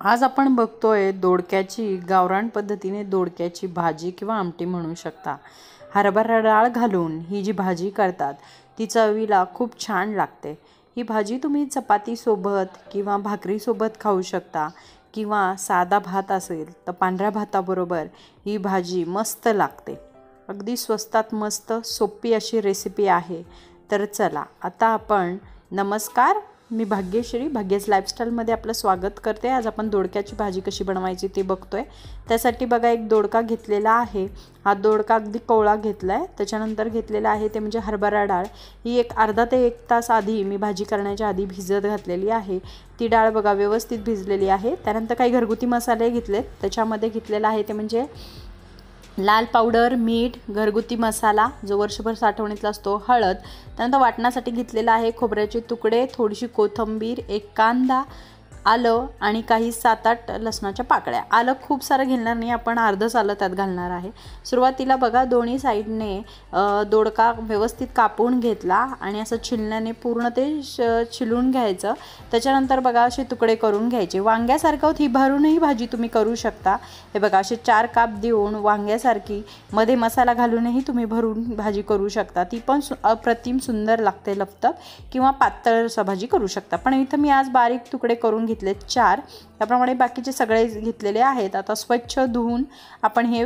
आज आपण बघतोय दोडक्याची गावरान पद्धतीने दोडक्याची भाजी किंवा आमटी म्हणू शकता। हरभरा डाळ घालून ही जी भाजी करतात ती चवीला खूप छान लागते। ही भाजी तुम्ही चपाती सोबत किंवा भाकरी सोबत खाऊ शकता किंवा साधा भात असेल तर पांढऱ्या भाताबरोबर ही भाजी मस्त लागते। अगदी स्वस्तात मस्त सोपी अशी रेसिपी आहे। तर चला आता आपण नमस्कार, मी भाग्यश्री भाग्यस लाईफस्टाईलमध्ये आपलं स्वागत करते। आज आपण दोडक्याची भाजी कशी बनवायची ते बघतोय। त्यासाठी बघा एक दोडका घेतलेला आहे। हा दोडका अगदी कोवळा घेतलाय। त्याच्यानंतर घेतलेला आहे ते म्हणजे हरभरा डाळ। ही एक अर्धा ते 1 तास आधी मी भाजी करण्याच्या आधी भिजत घातलेली आहे। ती डाळ बघा व्यवस्थित भिजलेली आहे। त्यानंतर काही घरगुती मसाले घेतलेत। त्याच्यामध्ये घेतलेला आहे ते म्हणजे लाल पावडर, मीठ, घरगुती मसाला जो वर्षभर साठवणीतला असतो, हळद, त्यानंतर वाटण्यासाठी घेतलेला आहे खोबऱ्याचे तुकडे, थोडीशी कोथिंबीर, एक कांदा, आलं आणि काही 7-8 लसणाच्या पाकळ्या। आलं खूप सारं घेणार नाही, आपण अर्धच आलं त्यात घालणार आहे। सुरुवातीला बघा दोन्ही साईडने दोडका व्यवस्थित कापून घेतला आणि असं छिलण्याने पूर्ण ते छिलून घ्यायचं। त्याच्यानंतर बघा असे तुकडे करून घ्यायचे। वांग्यासारखं ही भरूनही भाजी तुम्ही करू शकता। हे बघा असे 4 काप देऊन वांग्यासारखी मध्ये मसाला घालूनही तुम्ही भरून भाजी करू शकता। ती पण अप्रतिम सुंदर लागते। लपतप किंवा पातळ भाजी करू शकता। पण इथं मी आज बारीक तुकडे करून घेतले 4। त्याप्रमाणे बाकीचे सगळे घेतलेले आहेत। आता स्वच्छ धुवून आपण हे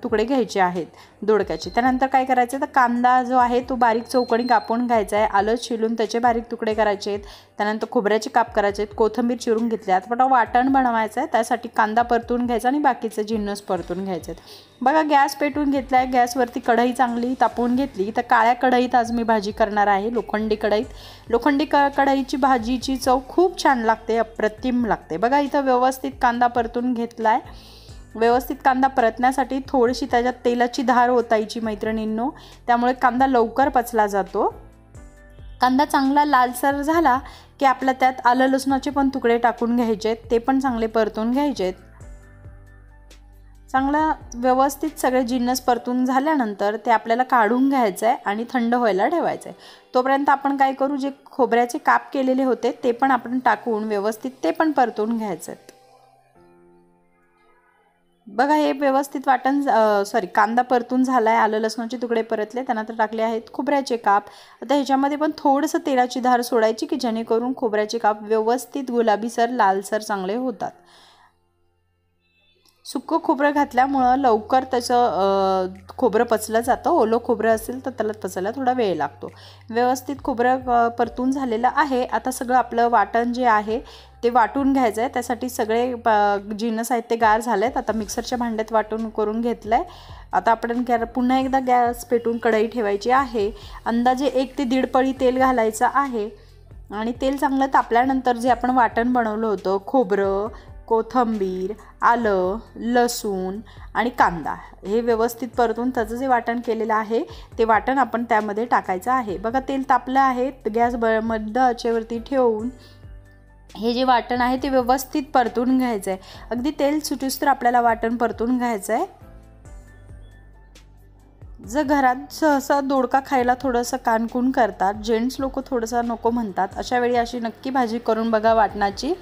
तुकडे घ्यायचे आहेत दोडक्याचे। त्यानंतर काय करायचं तर कांदा जो आहे तो बारीक चौकोनी कापून घ्यायचा आहे। आलं छिलून त्याचे बारीक तुकडे करायचे आहेत। त्यानंतर खोबऱ्याचे काप करायचे आहेत। कोथिंबीर चिरून घेतली आहे। आता वाटण बनवायचं आहे, त्यासाठी कांदा परतून घ्यायचा आणि बाकीचे जिन्नस परतून घ्यायचे आहेत। बघा गॅस पेटून घेतला आहे। गॅसवरती कढई चांगली तापवून घेतली। तर काळ्या कढईत आज मी भाजी करणार आहे, लोखंडी कढईत। लोखंडी कढईची भाजीची चव खूप छान लागते, अप्रतिम लागते। बघा इथं व्यवस्थित कांदा परतून घेतलाय। व्यवस्थित कांदा परतण्यासाठी थोडीशी त्याच्यात तेलाची धार ओतायची मैत्रिणींनो, त्यामुळे कांदा लवकर पचला जातो। कांदा चांगला लालसर झाला की आपल्या त्यात आलं लसणाचे पण तुकडे टाकून घ्यायचे आहेत, ते पण चांगले परतून घ्यायचे आहेत। चांगला व्यवस्थित सगळे जिन्नस परतून झाल्यानंतर ते आपल्याला काढून घ्यायचं आहे आणि थंड व्हायला ठेवायचं आहे। तोपर्यंत आपण काय करू, जे खोबऱ्याचे काप केलेले होते ते पण आपण टाकून व्यवस्थित ते पण परतून घ्यायचं आहे। बघा हे व्यवस्थित कांदा परतून झालाय, आलं लसणाचे तुकडे परतले, त्यानंतर टाकले आहेत खोबऱ्याचे काप। आता ह्याच्यामध्ये पण थोडंसं तेलाची धार सोडायची की जेणेकरून खोबऱ्याचे काप व्यवस्थित गुलाबीसर लालसर चांगले होतात। सुक्कं खोबरं घातल्यामुळं लवकर त्याचं खोबरं पचलं जातं। ओलं खोबरं असेल तर त्याला पचायला थोडा वेळ लागतो। व्यवस्थित खोबरं परतून झालेलं आहे। आता सगळं आपलं वाटण जे आहे ते वाटून घ्यायचं आहे। त्यासाठी सगळे जिन्नस आहेत ते गार झालेत। आता मिक्सरच्या भांड्यात वाटून करून घेतलं आहे। आता आपण पुन्हा एकदा गॅस पेटून कढई ठेवायची आहे। अंदाजे 1 ते 1.5 पळी तेल घालायचं आहे आणि तेल चांगलं तापल्यानंतर जे आपण वाटण बनवलं होतं, खोबरं, कोथिंबीर, आलं, लसूण आणि कांदा, हे व्यवस्थित परतून त्याचं जे वाटण केलेलं आहे ते वाटण आपण त्यामध्ये टाकायचं आहे। बघा तेल तापलं आहे। गॅस मध्य आचेवरती ठेवून हे जे वाटण आहे ते व्यवस्थित परतून घ्यायचं आहे। अगदी तेल सुटूस तर आपल्याला वाटण परतून घ्यायचं आहे। जर घरात सहसा दोडका खायला थोडंसं कानकून करतात, जेंट्स लोक थोडंसं नको म्हणतात, अशा वेळी अशी नक्की भाजी करून बघा वाटणाची,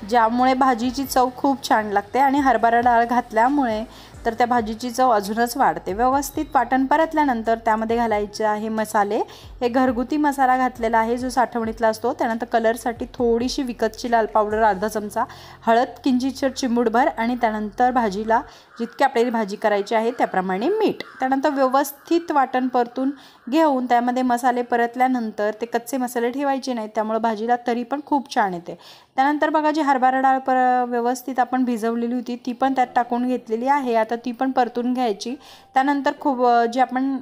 ज्यामुळे भाजीची चव खूप छान लागते। आणि हरभरा डाळ घातल्यामुळे तर त्या भाजीची चव अजूनच वाढते। व्यवस्थित वाटण परतल्यानंतर त्यामध्ये घालायचे आहे मसाले। हे घरगुती मसाला घातलेला आहे जो साठवणीतला असतो। त्यानंतर कलरसाठी थोडीशी विकतची लाल पावडर अर्धा चमचा, हळद किंचित चिमूटभर आणि त्यानंतर भाजीला जितकी आपल्याला भाजी करायची आहे त्याप्रमाणे मीठ। त्यानंतर व्यवस्थित वाटण परतून घेऊन त्यामध्ये मसाले परतल्यानंतर ते कच्चे मसाले ठेवायचे नाहीत, त्यामुळे भाजीला तरी पण खूप छान येते। त्यानंतर बघा जी हरभरा डाळ व्यवस्थित आपण भिजवलेली होती ती पण त्यात टाकून घेतलेली आहे। आता ती पण परतून घ्यायची। त्यानंतर जे आपण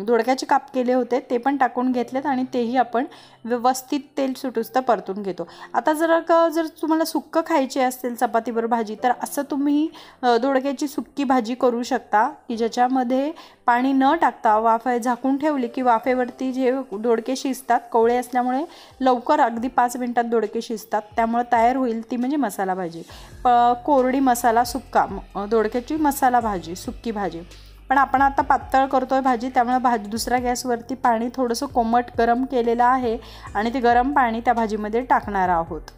दोडक्याचे काप केले होते ते पण टाकून घेतलेत आणि तेही आपण व्यवस्थित तेल सुटूस्तर परतून घेतो। आता जर तुम्हाला सुक्कं खायची असेल चपातीबरोबर भाजी, तर असं तुम्ही दोडक्याची सुक्की भाजी करू शकता की ज्याच्यामध्ये पाणी न टाकता वाफे झाकून ठेवली की वाफेवरती जे दोडके शिजतात, कोवळे असल्यामुळे लवकर अगदी 5 मिनिटात दोडके शिजतात, त्यामुळे तयार होईल ती म्हणजे मसाला भाजी। कोरडी मसाला सुक्का दोडक्याची मसाला भाजी, सुक्की भाजी। पण आपण आता पातळ करतोय भाजी, त्यामुळे दुसऱ्या गॅसवरती पाणी थोडंसं कोमट गरम केलेलं आहे आणि ते गरम पाणी त्या भाजीमध्ये टाकणार आहोत।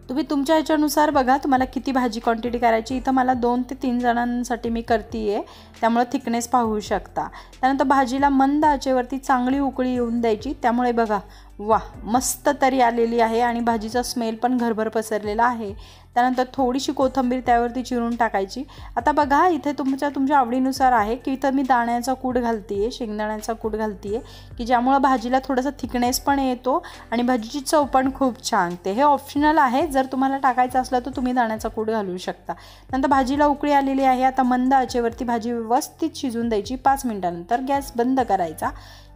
तुम्ही तुमच्या ह्याच्यानुसार बघा तुम्हाला किती भाजी क्वांटिटी करायची. इथं मला 2 ते 3 जणांसाठी मी करते आहे, त्यामुळे थिकनेस पाहू शकता. त्यानंतर भाजीला मंद आचेवरती चांगली उकळी येऊन द्यायची. त्यामुळे बघा वा मस्त तरी आलेली आहे आणि भाजीचा स्मेल पण घरभर पसरलेला आहे. त्यानंतर थोडीशी कोथिंबीर त्यावरती चिरून टाकायची. आता बघा इथे तुमच्या आवडीनुसार आहे की इथं मी दाण्याचा कूट घालते आहे, शेंगदाण्याचा कूट घालते आहे की ज्यामुळं भाजीला थोडासा थिकनेस पण येतो आणि भाजीची चव पण खूप छान येते. हे ऑप्शनल आहे, जर तुम्हाला टाकायचं असलं तर तुम्ही दाण्याचा कूट घालू शकता. नंतर भाजीला उकळी आलेली आहे. आता मंद आचेवरती भाजी व्यवस्थित शिजून द्यायची. 5 मिनिटानंतर गॅस बंद करायचा.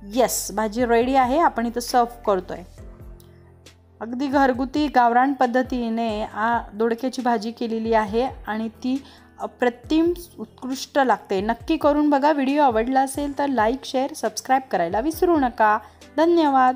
येस, भाजी रेडी आहे. आपण इथं सर्व करतोय. अगदी घरगुती गावरान पद्धतीने दोडक्याची भाजी केलेली आहे आणि ती अप्रतिम उत्कृष्ट लागते. नक्की करून बघा. व्हिडिओ आवडला असेल तर लाईक, शेअर, सबस्क्राईब करायला विसरू नका. धन्यवाद.